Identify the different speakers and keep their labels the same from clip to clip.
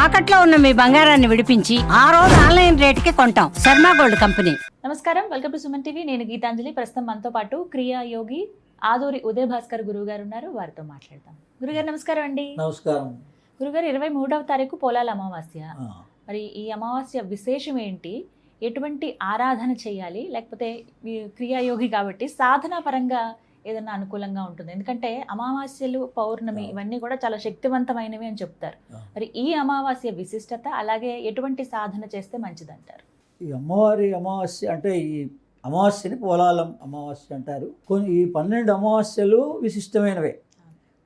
Speaker 1: తాకట్లో ఉన్న మీ బంగారాన్ని విడిపించి ఆ రోజు ఆన్లైన్ రేటుకి కొంటాం. Sharma gold company.
Speaker 2: నమస్కారం, వెల్కమ్ టు సుమన్ టీవీ. నేను గీతాంజలి. ప్రస్తుతం మనతో పాటు క్రియా యోగి ఆదూరి ఉదయ్ భాస్కర్ గురువు గారు ఉన్నారు. వారితో మాట్లాడతాం. గురుగారు నమస్కారం అండి.
Speaker 3: నమస్కారం.
Speaker 2: గురుగారు, 23వ తారీఖు పోలాల అమావాస్య. మరి ఈ అమావాస్య విశేషం ఏంటి? ఎటువంటి ఆరాధన చేయాలి? లేకపోతే క్రియాయోగి కాబట్టి సాధనా పరంగా ఏదైనా అనుకూలంగా ఉంటుంది? ఎందుకంటే అమావాస్యలు, పౌర్ణమి ఇవన్నీ కూడా చాలా శక్తివంతమైనవి అని చెప్తారు. మరి ఈ అమావాస్య విశిష్టత, అలాగే ఎటువంటి సాధన చేస్తే మంచిదంటారు?
Speaker 3: ఈ అమ్మవారి అమావాస్య అంటే ఈ అమావాస్యని పోలాలం అమావాస్య అంటారు. ఈ 12 అమావాస్యలు విశిష్టమైనవే,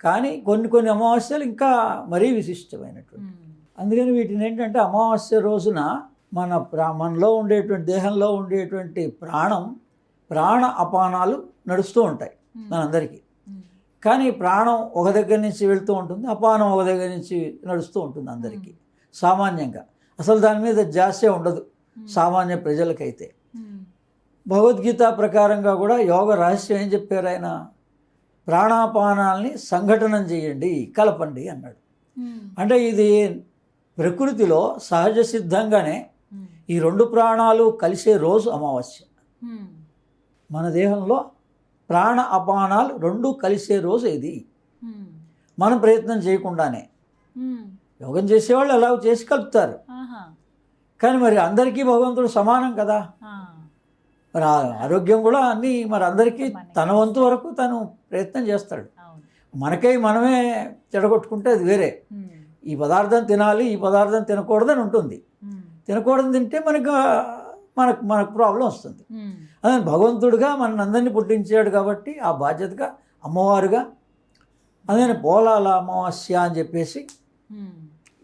Speaker 3: కానీ కొన్ని అమావాస్యలు ఇంకా మరీ విశిష్టమైనటువంటి. అందుకని వీటిని ఏంటంటే అమావాస్య రోజున మనలో ఉండేటువంటి దేహంలో ఉండేటువంటి ప్రాణ అపానాలు నడుస్తూ ఉంటాయి మనందరికీ. కానీ ప్రాణం ఒక దగ్గర నుంచి వెళ్తూ ఉంటుంది, అపానం ఒక దగ్గర నుంచి నడుస్తూ ఉంటుంది అందరికీ సామాన్యంగా. అసలు దాని మీద జాస్య ఉండదు సామాన్య ప్రజలకైతే. భగవద్గీత ప్రకారంగా కూడా యోగ రహస్యం ఏం చెప్పారు ఆయన? ప్రాణాపానాల్ని సంఘటనం చేయండి, కలపండి అన్నాడు. అంటే ఇది ప్రకృతిలో సహజ సిద్ధంగానే ఈ 2 ప్రాణాలు కలిసే రోజు అమావాస్య. మన దేహంలో ప్రాణ అపానాలు 2 కలిసే రోజు ఇది. మనం ప్రయత్నం చేయకుండానే యోగం చేసేవాళ్ళు అలా చేసి కలుపుతారు. కానీ మరి అందరికీ భగవంతుడు సమానం కదా. మరి ఆరోగ్యం కూడా అన్నీ మరి అందరికీ తన వంతు వరకు తను ప్రయత్నం చేస్తాడు. మనమే చెడగొట్టుకుంటే అది వేరే. ఈ పదార్థం తినాలి, ఈ పదార్థం తినకూడదని ఉంటుంది. తినకూడదు తింటే మనకు ప్రాబ్లం వస్తుంది. అదే భగవంతుడిగా మన అందరినీ పుట్టించాడు కాబట్టి ఆ బాధ్యతగా అమ్మవారుగా అదే పోలాల అమావాస్య అని చెప్పేసి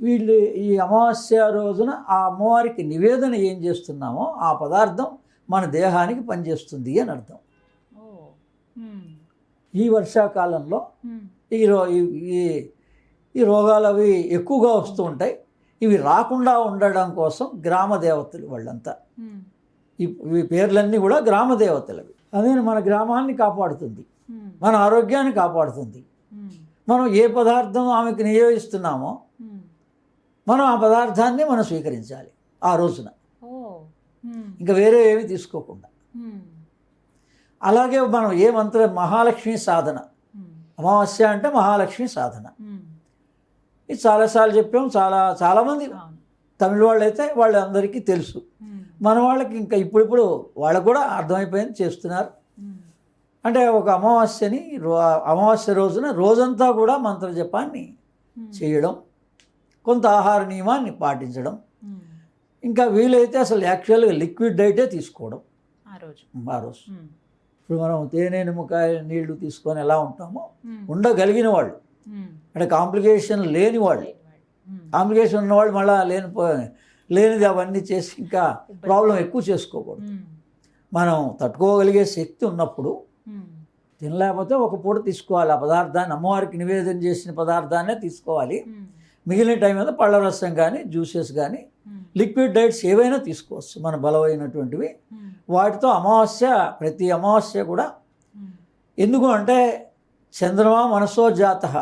Speaker 3: వీళ్ళు ఈ అమావాస్య రోజున ఆ అమ్మవారికి నివేదన ఏం చేస్తున్నామో ఆ పదార్థం మన దేహానికి పనిచేస్తుంది అని అర్థం. ఈ వర్షాకాలంలో ఈ రోగాలు అవి ఎక్కువగా వస్తూ ఉంటాయి. ఇవి రాకుండా ఉండడం కోసం గ్రామ దేవతలు వాళ్ళంతా, ఈ పేర్లన్నీ కూడా గ్రామ దేవతలవి. అదే మన గ్రామాన్ని కాపాడుతుంది, మన ఆరోగ్యాన్ని కాపాడుతుంది. మనం ఏ పదార్థం ఆమెకు నియోగిస్తున్నామో మనం ఆ పదార్థాన్ని మనం స్వీకరించాలి ఆ రోజున, ఇంకా వేరే ఏమి తీసుకోకుండా. అలాగే మనం ఏ మంత్రం, మహాలక్ష్మి సాధన, అమావాస్య అంటే మహాలక్ష్మి సాధన. ఇది చాలాసార్లు చెప్పాం. చాలామంది తమిళ వాళ్ళు అయితే వాళ్ళందరికీ తెలుసు. మన వాళ్ళకి ఇంకా ఇప్పుడు వాళ్ళకు కూడా అర్థమైపోయింది, చేస్తున్నారు. అంటే ఒక అమావాస్య రోజున రోజంతా కూడా మంత్ర జపాన్ని చేయడం, కొంత ఆహార నియమాన్ని పాటించడం, ఇంకా వీలైతే అసలు యాక్చువల్గా లిక్విడ్ డైటే తీసుకోవడం ఆ రోజు. ఇప్పుడు మనం తేనె, నిమ్మకాయ నీళ్లు తీసుకొని ఎలా ఉంటామో ఉండగలిగిన వాళ్ళు, అంటే కాంప్లికేషన్ లేని వాళ్ళు. కాంప్లికేషన్ ఉన్నవాళ్ళు మళ్ళీ లేనిది అవన్నీ చేసి ఇంకా ప్రాబ్లం ఎక్కువ చేసుకోకూడదు. మనం తట్టుకోగలిగే శక్తి ఉన్నప్పుడు తినలేకపోతే ఒక పూట తీసుకోవాలి ఆ పదార్థాన్ని. అమ్మవారికి నివేదన చేసిన పదార్థాన్నే తీసుకోవాలి. మిగిలిన టైం మీద పళ్ళ రసం కానీ, జ్యూసెస్ కానీ, లిక్విడ్ డైట్స్ ఏవైనా తీసుకోవచ్చు మన బలమైనటువంటివి. వాటితో ప్రతి అమావాస్య కూడా, ఎందుకు అంటే చంద్రమా మనసో జాతః,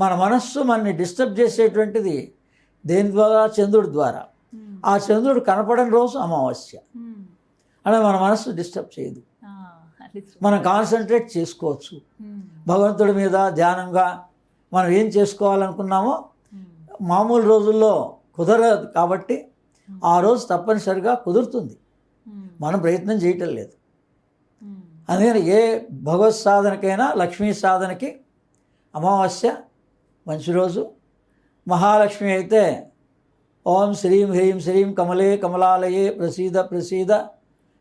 Speaker 3: మన మనస్సు మనని డిస్టర్బ్ చేసేటువంటిది దేని ద్వారా? చంద్రుడి ద్వారా. ఆ చంద్రుడు కనపడని రోజు అమావాస్య. అంటే మన మనస్సు డిస్టర్బ్ చేయదు, మనం కాన్సన్ట్రేట్ చేసుకోవచ్చు భగవంతుడి మీద ధ్యానంగా. మనం ఏం చేసుకోవాలనుకున్నామో మామూలు రోజుల్లో కుదరదు కాబట్టి ఆ రోజు తప్పనిసరిగా కుదురుతుంది. మనం ప్రయత్నం చేయటం లేదు. అందుకని ఏ భగవత్ సాధనకైనా, లక్ష్మీ సాధనకి అమావాస్య మంచి రోజు. మహాలక్ష్మి అయితే ఓం శ్రీం హ్రీం శ్రీం కమలే కమలాలయే ప్రసీద ప్రసీద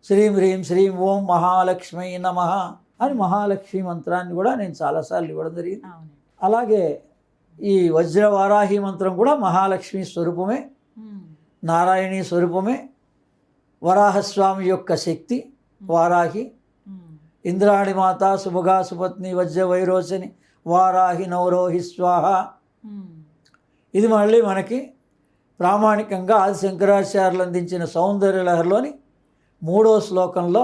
Speaker 3: శ్రీం హ్రీం శ్రీం ఓం మహాలక్ష్మీ నమః అని మహాలక్ష్మి మంత్రాన్ని కూడా నేను చాలాసార్లు ఇవ్వడం జరిగింది. అలాగే ఈ వజ్రవారాహి మంత్రం కూడా మహాలక్ష్మి స్వరూపమే, నారాయణీ స్వరూపమే. వరాహస్వామి యొక్క శక్తి వారాహి. ఇంద్రాణి మాత సుభగా సుపత్ని వజ్ర వైరోచని వారాహి నవరోహి స్వాహ. ఇది మళ్ళీ మనకి ప్రామాణికంగా ఆది శంకరాచార్యులు అందించిన సౌందర్య లహరిలోని 3వ శ్లోకంలో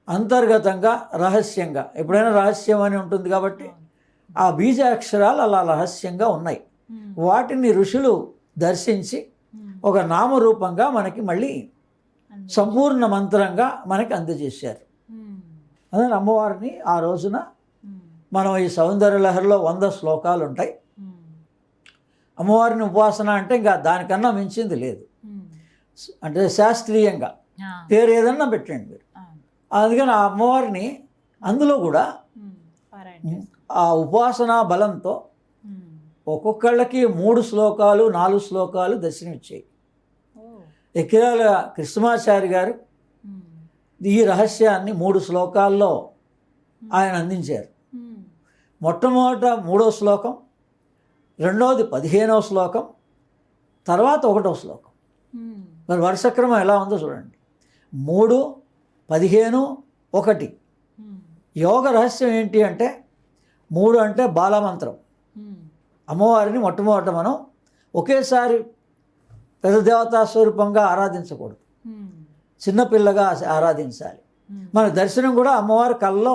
Speaker 3: అంతర్గతంగా రహస్యంగా, ఎప్పుడైనా రహస్యం అని ఉంటుంది కాబట్టి ఆ బీజ అక్షరాలు అలా రహస్యంగా ఉన్నాయి. వాటిని ఋషులు దర్శించి ఒక నామరూపంగా మనకి మళ్ళీ సంపూర్ణ మంత్రంగా మనకి అందజేశారు. అదే అమ్మవారిని ఆ రోజున మనం ఈ సౌందర్య లహరిలో 100 శ్లోకాలు ఉంటాయి. అమ్మవారిని ఉపాసన అంటే ఇంకా దానికన్నా మించింది లేదు. అంటే శాస్త్రీయంగా పేరు ఏదన్నా పెట్టండి మీరు. అందుకని ఆ అమ్మవారిని అందులో కూడా ఆ ఉపాసనా బలంతో ఒక్కొక్కళ్ళకి 3 శ్లోకాలు 4 శ్లోకాలు దర్శనమిచ్చాయి. ఎకిరాల కృష్ణమాచారి గారు ఈ రహస్యాన్ని 3 శ్లోకాల్లో ఆయన అందించారు. మొట్టమొదట 3వ శ్లోకం, రెండవది 15వ శ్లోకం, తర్వాత 1వ శ్లోకం. మరి వరుసక్రమం ఎలా ఉందో చూడండి. 3, 15, 1. యోగ రహస్యం ఏంటి అంటే 3 అంటే బాలమంత్రం. అమ్మవారిని మొట్టమొదట మనం ఒకేసారి పెద్ద దేవతా స్వరూపంగా ఆరాధించకూడదు, చిన్నపిల్లగా ఆరాధించాలి. మన దర్శనం కూడా అమ్మవారి కళ్ళలో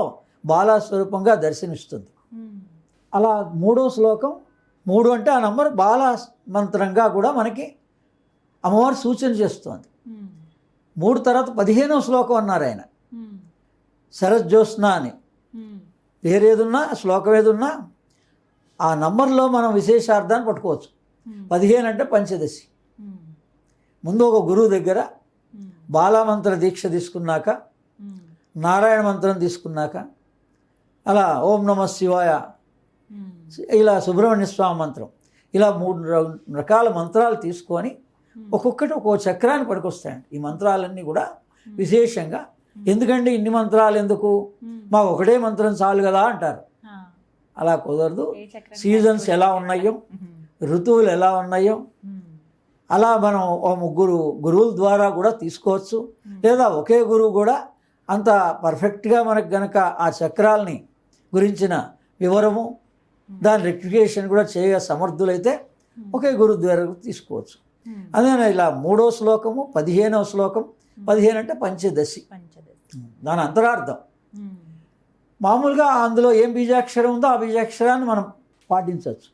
Speaker 3: బాలా స్వరూపంగా దర్శనమిస్తుంది. అలా 3వ శ్లోకం, 3 అంటే ఆ నంబర్ బాలా మంత్రంగా కూడా మనకి అమ్మవారు సూచన చేస్తోంది. 3 తర్వాత 15వ శ్లోకం అన్నారు ఆయన. శరజ్యోత్స్న అని పేరేదున్నా శ్లోకం ఏదున్నా ఆ నంబర్లో మనం విశేషార్థాన్ని పట్టుకోవచ్చు. 15 అంటే పంచదశి. ముందు ఒక గురువు దగ్గర బాలామంత్ర దీక్ష తీసుకున్నాక, నారాయణ మంత్రం తీసుకున్నాక, అలా ఓం నమ శివాయ, ఇలా సుబ్రహ్మణ్య స్వామి మంత్రం, ఇలా 3 రకాల మంత్రాలు తీసుకొని ఒక్కొక్కటి ఒక్కో చక్రాన్ని పడుకొస్తాయండి. ఈ మంత్రాలన్నీ కూడా విశేషంగా. ఎందుకంటే ఇన్ని మంత్రాలు ఎందుకు, మాకు ఒకటే మంత్రం చాలు కదా అంటారు. అలా కుదరదు. సీజన్స్ ఎలా ఉన్నాయో, ఋతువులు ఎలా ఉన్నాయో అలా మనం ఓ 3 గురువుల ద్వారా కూడా తీసుకోవచ్చు. లేదా ఒకే గురువు కూడా అంత పర్ఫెక్ట్గా మనకు గనక ఆ చక్రాలని గురించిన వివరము, దాని రెక్టిఫికేషన్ కూడా చేయ సమర్థులైతే ఒకే గురువు ద్వారా తీసుకోవచ్చు. అదే ఇలా 3వ శ్లోకము, 15వ శ్లోకం. 15 అంటే పంచదశి, దాని అంతరార్థం. మామూలుగా అందులో ఏం బీజాక్షరం ఉందో ఆ బీజాక్షరాన్ని మనం పాటించవచ్చు.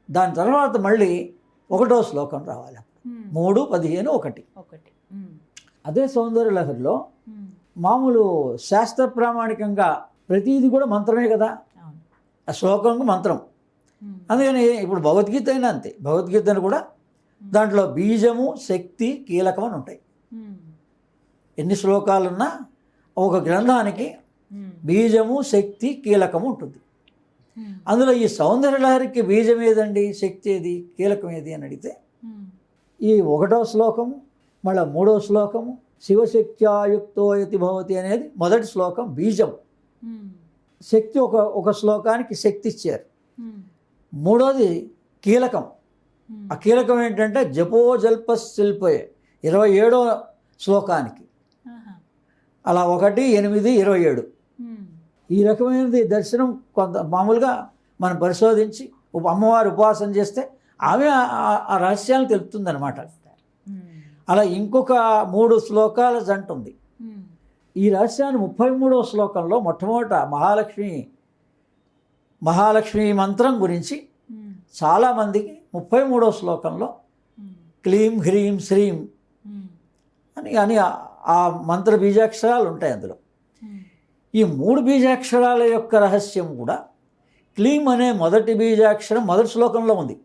Speaker 3: దాని తర్వాత మళ్ళీ 1వ శ్లోకం రావాలి. 3, 15, 1. అదే సౌందర్య లహరిలో మామూలు శాస్త్ర ప్రామాణికంగా ప్రతిదీ కూడా మంత్రమే కదా, ఆ శ్లోకం మంత్రం. అందుకని ఇప్పుడు భగవద్గీత అయినా అంతే. భగవద్గీతను కూడా దాంట్లో బీజము, శక్తి, కీలకం అని ఉంటాయి. ఎన్ని శ్లోకాలున్నా ఒక గ్రంథానికి బీజము, శక్తి, కీలకము ఉంటుంది. అందులో ఈ సౌందర్య లహరికి బీజం ఏదండి, శక్తి ఏది, కీలకం ఏది అని అడిగితే ఈ 1వ శ్లోకము, మళ్ళీ 3వ శ్లోకము శివశక్త్యాయుక్తో యతి భవతి అనేది మొదటి శ్లోకం బీజం. శక్తి ఒక శ్లోకానికి శక్తి ఇచ్చారు. 3వది కీలకం. ఆ కీలకం ఏంటంటే జపో జల్ప శిల్పే 27వ శ్లోకానికి. అలా 1, 8, 27 ఈ రకమైనది దర్శనం. కొంత మామూలుగా మనం పరిశోధించి అమ్మవారి ఉపాసన చేస్తే ఆమె ఆ రహస్యాలను తెలుపుతుందన్నమాట. అలా ఇంకొక 3 శ్లోకాల జంట ఉంది. ఈ రహస్యాన్ని 33వ శ్లోకంలో మొట్టమొదట మహాలక్ష్మి మంత్రం గురించి చాలామందికి 33వ శ్లోకంలో క్లీం హ్రీం శ్రీం అని ఆ మంత్ర బీజాక్షరాలు ఉంటాయి అందులో. ఈ 3 బీజాక్షరాల యొక్క రహస్యం కూడా క్లీం అనే మొదటి బీజాక్షరం మొదటి శ్లోకంలో ఉంది.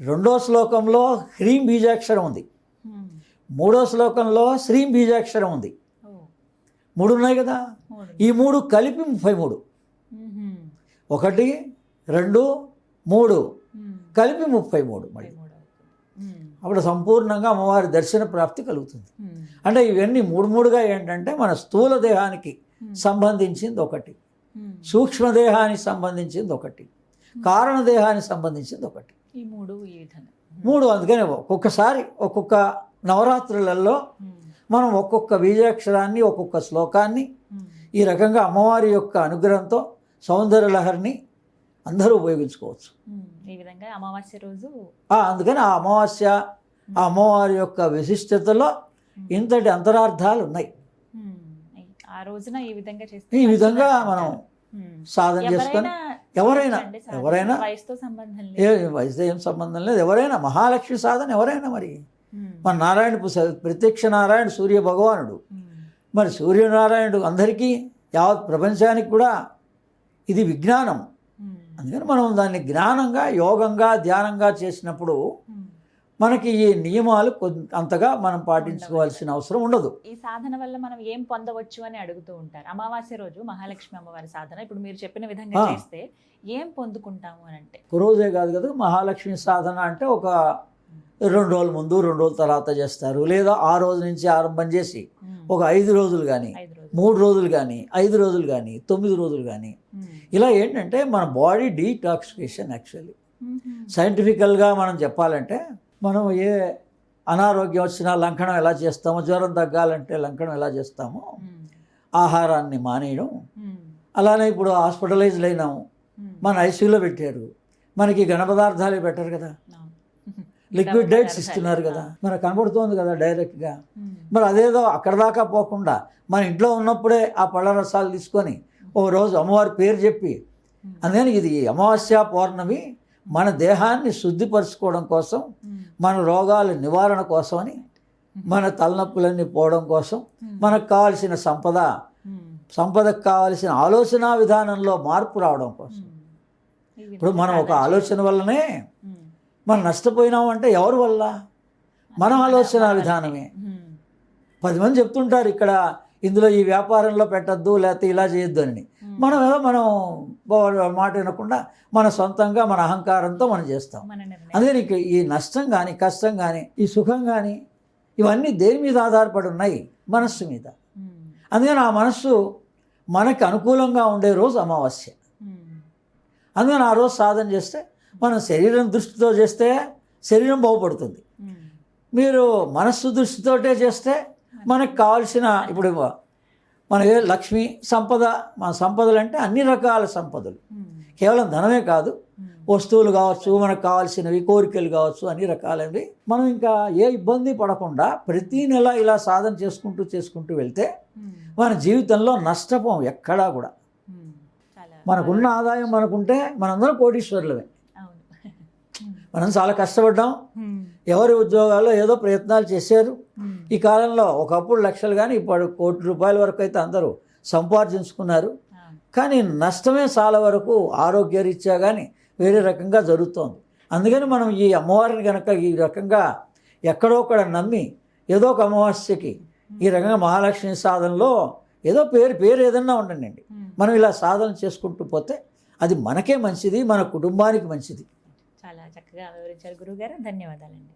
Speaker 3: 2వ శ్లోకంలో హ్రీం బీజాక్షరం ఉంది. 3వ శ్లోకంలో శ్రీం బీజాక్షరం ఉంది. 3 ఉన్నాయి కదా. ఈ 3 కలిపి 33. 1, 2, 3 కలిపి 33 మళ్ళీ. అప్పుడు సంపూర్ణంగా అమ్మవారి దర్శన ప్రాప్తి కలుగుతుంది. అంటే ఇవన్నీ 3 ఏంటంటే మన స్థూల దేహానికి సంబంధించింది ఒకటి, సూక్ష్మదేహానికి సంబంధించింది ఒకటి, కారణదేహానికి సంబంధించింది ఒకటి.
Speaker 2: ఈ 3
Speaker 3: 3 అందుకని ఒక్కొక్కసారి ఒక్కొక్క నవరాత్రులలో మనం ఒక్కొక్క బీజాక్షరాన్ని, ఒక్కొక్క శ్లోకాన్ని ఈ రకంగా అమ్మవారి యొక్క అనుగ్రహంతో సౌందర్య లహరిని అందరూ ఉపయోగించుకోవచ్చు.
Speaker 2: ఈ విధంగా అమావాస్య రోజు
Speaker 3: అందుకని ఆ అమావాస్య, ఆ అమ్మవారి యొక్క విశిష్టతలో ఇంతటి అంతరార్థాలు ఉన్నాయి.
Speaker 2: ఆ రోజున ఈ విధంగా చేస్తే
Speaker 3: ఈ విధంగా మనం సాధన చేసుకొని ఎవరైనా
Speaker 2: అండి సాధన?
Speaker 3: ఎవరైనా
Speaker 2: వయసుతో సంబంధం
Speaker 3: ఏ
Speaker 2: లేదు.
Speaker 3: వయసుతో ఏం సంబంధం లేదు, ఎవరైనా మహాలక్ష్మి సాధన ఎవరైనా. మరి
Speaker 2: ఉమ్,
Speaker 3: మన నారాయణ ప్రత్యక్ష నారాయణ సూర్య భగవానుడు,
Speaker 2: ఉమ్,
Speaker 3: మరి సూర్యనారాయణుడు అందరికీ యావత్ ప్రపంచానికి కూడా ఇది విజ్ఞానం.
Speaker 2: ఉమ్,
Speaker 3: అందుకని మనం దాన్ని జ్ఞానంగా యోగంగా ధ్యానంగా చేసినప్పుడు
Speaker 2: ఉమ్.
Speaker 3: మనకి ఈ నియమాలు అంతగా మనం పాటించుకోవాల్సిన అవసరం ఉండదు.
Speaker 2: ఈ సాధన వల్ల మనం ఏం పొందవచ్చు అని అడుగుతూ ఉంటారు. అమావాస్య రోజు మహాలక్ష్మి అమ్మవారి సాధన ఇప్పుడు మీరు చెప్పిన విధంగా
Speaker 3: ఆ.
Speaker 2: చేస్తే ఏం పొందుకుంటాము అని అంటే?
Speaker 3: ఒక రోజే కాదు కదా మహాలక్ష్మి సాధన అంటే, ఒక 2 రోజుల ముందు 2 రోజుల తర్వాత చేస్తారు, లేదా ఆ రోజు నుంచి ఆరంభం చేసి
Speaker 2: ఉమ్,
Speaker 3: ఒక 5 రోజులు కానీ
Speaker 2: 5 రోజులు.
Speaker 3: 3 రోజులు కానీ 5 రోజులు కానీ 9 రోజులు కానీ
Speaker 2: ఉమ్,
Speaker 3: ఇలా ఏంటంటే మన బాడీ డీటాక్సిఫికేషన్. యాక్చువల్లీ
Speaker 2: ఉమ్,
Speaker 3: సైంటిఫికల్గా మనం చెప్పాలంటే, మనం ఏ అనారోగ్యం వచ్చినా లంకనం ఎలా చేస్తామో, జ్వరం తగ్గాలంటే లంకనం ఎలా చేస్తామో,
Speaker 2: ఉమ్,
Speaker 3: ఆహారాన్ని మానేయడం.
Speaker 2: ఉమ్,
Speaker 3: అలానే ఇప్పుడు హాస్పిటలైజ్డ్ అయినాము,
Speaker 2: ఉమ్.
Speaker 3: మన ఐసీయూలో పెట్టారు, మనకి ఘన పదార్థాలే పెట్టరు కదా,
Speaker 2: అవును.
Speaker 3: లిక్విడ్
Speaker 2: ఘన
Speaker 3: డైట్స్
Speaker 2: పదార్థాలు.
Speaker 3: ఇస్తున్నారు కదా, మనకు కనబడుతోంది కదా డైరెక్ట్గా.
Speaker 2: ఉమ్,
Speaker 3: మరి అదేదో అక్కడ దాకా పోకుండా మన ఇంట్లో ఉన్నప్పుడే ఆ పళ్ళ రసాలు తీసుకొని ఓ రోజు అమ్మవారి పేరు చెప్పి, అందుకని ఇది అమావాస్య పౌర్ణమి మన దేహాన్ని శుద్ధిపరచుకోవడం కోసం,
Speaker 2: ఉమ్,
Speaker 3: మన రోగాల నివారణ కోసమని, మన తలనొప్పులన్నీ పోవడం కోసం, మనకు కావాల్సిన
Speaker 2: ఉమ్,
Speaker 3: సంపదకు కావాల్సిన ఆలోచన విధానంలో మార్పు రావడం కోసం.
Speaker 2: ఉమ్. ఈ
Speaker 3: ఇప్పుడు
Speaker 2: విధంగా
Speaker 3: మనం ఒక
Speaker 2: సాధన
Speaker 3: ఆలోచన వల్లనే
Speaker 2: ఉమ్,
Speaker 3: మనం నష్టపోయినామంటే ఎవరి వల్ల? మన ఆలోచన విధానమే.
Speaker 2: ఉమ్,
Speaker 3: 10 మంది చెప్తుంటారు ఇక్కడ ఇందులో ఈ వ్యాపారంలో పెట్టద్దు, లేకపోతే ఇలా చేయొద్దు అని. మనం ఏదో మనం మాట వినకుండా మన సొంతంగా మన అహంకారంతో మనం చేస్తాం.
Speaker 2: మన నిర్ణయం.
Speaker 3: అందుకని ఈ నష్టం కానీ కష్టం కానీ ఈ సుఖం కానీ ఇవన్నీ దేని మీద ఆధారపడి ఉన్నాయి? మనస్సు మీద.
Speaker 2: ఉమ్,
Speaker 3: అందుకని ఆ మనస్సు మనకి అనుకూలంగా ఉండే రోజు అమావాస్య.
Speaker 2: ఉమ్,
Speaker 3: అందుకని ఆ రోజు సాధన చేస్తే, మనం శరీరం దృష్టితో చేస్తే శరీరం బాగుపడుతుంది.
Speaker 2: ఉమ్,
Speaker 3: మీరు మనస్సు దృష్టితోటే చేస్తే మనకు కావాల్సిన, ఇప్పుడు మన లక్ష్మి సంపద, మన సంపదలు అంటే అన్ని రకాల సంపదలు,
Speaker 2: ఉమ్,
Speaker 3: కేవలం ధనమే కాదు,
Speaker 2: ఉమ్,
Speaker 3: వస్తువులు కావచ్చు, మనకు కావాల్సినవి, కోరికలు కావచ్చు, అన్ని రకాలవి. మనం ఇంకా ఏ ఇబ్బంది పడకుండా ప్రతీ నెల ఇలా సాధన చేసుకుంటూ వెళ్తే
Speaker 2: ఉమ్,
Speaker 3: మన జీవితంలో నష్టపోం ఎక్కడా కూడా.
Speaker 2: ఉమ్. చాలా
Speaker 3: మనకున్న ఆదాయం మనకుంటే మనందరం కోటీశ్వరులమే.
Speaker 2: అవును. ఉమ్,
Speaker 3: మనం చాలా కష్టపడ్డాం,
Speaker 2: ఉమ్,
Speaker 3: ఎవరి ఉద్యోగాల్లో ఏదో ప్రయత్నాలు చేశారు.
Speaker 2: ఉమ్,
Speaker 3: ఈ కాలంలో ఒకప్పుడు లక్షలు కానీ ఇప్పుడు ₹1,00,00,000 వరకు అయితే అందరూ సంపాదించుకున్నారు.
Speaker 2: అవును.
Speaker 3: కానీ నష్టమే చాలా వరకు ఆరోగ్యరీత్యా కానీ వేరే రకంగా జరుగుతోంది. అందుకని మనం ఈ అమ్మవారిని కనుక ఈ రకంగా ఎక్కడో అక్కడ నమ్మి ఏదో ఒక అమావాస్యకి ఈ రకంగా మహాలక్ష్మి సాధనలో ఏదో పేరు ఏదన్నా ఉండండి, మనం ఇలా సాధన చేసుకుంటూ పోతే అది మనకే మంచిది, మన కుటుంబానికి మంచిది.
Speaker 2: చాలా చక్కగా వివరించారు గురువుగారు. ధన్యవాదాలండి.